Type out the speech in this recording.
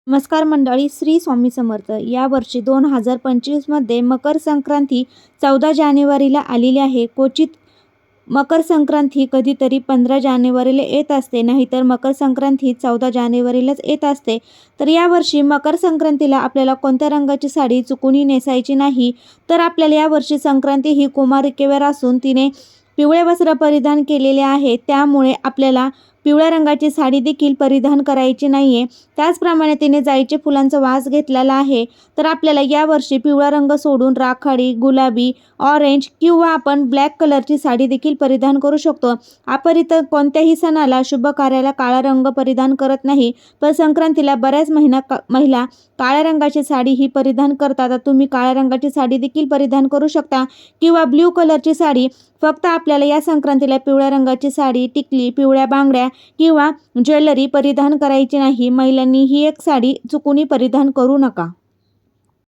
नमस्कार मंडळी, श्री स्वामी समर्थ. यावर्षी 2025मध्ये मकर संक्रांती 14 जानेवारीला आलेली आहे. क्वचित मकर संक्रांती कधीतरी 15 जानेवारीला येत असते, नाहीतर मकर संक्रांती 14 जानेवारीलाच येत असते. तर यावर्षी मकर संक्रांतीला आपल्याला कोणत्या रंगाची साडी चुकूनही नेसायची नाही. तर आपल्याला यावर्षी संक्रांती ही कुमारिकेवर असून तिने पिवळे वस्त्र परिधान केलेले आहे, त्यामुळे आपल्याला पिवळ्या रंगाची साडी देखील परिधान करायची नाही आहे. त्याचप्रमाणे तिने जाईच्या फुलांचा वास घेतलेला आहे. तर आपल्याला यावर्षी पिवळा रंग सोडून राखाडी, गुलाबी, ऑरेंज किंवा आपण ब्लॅक कलरची साडी देखील परिधान करू शकतो. आपण इतर कोणत्याही सणाला, शुभ कार्याला काळा रंग परिधान करत नाही, पण संक्रांतीला बऱ्याच महिला काळ्या रंगाची साडी ही परिधान करतात. तर तुम्ही काळ्या रंगाची साडी देखील परिधान करू शकता किंवा ब्ल्यू कलरची साडी. फक्त आपल्याला या संक्रांतीला पिवळ्या रंगाची साडी, टिकली, पिवळ्या बांगड्या किंवा ज्वेलरी परिधान करायची नाही. महिलांनी ही एक साडी चुकूनही परिधान करू नका.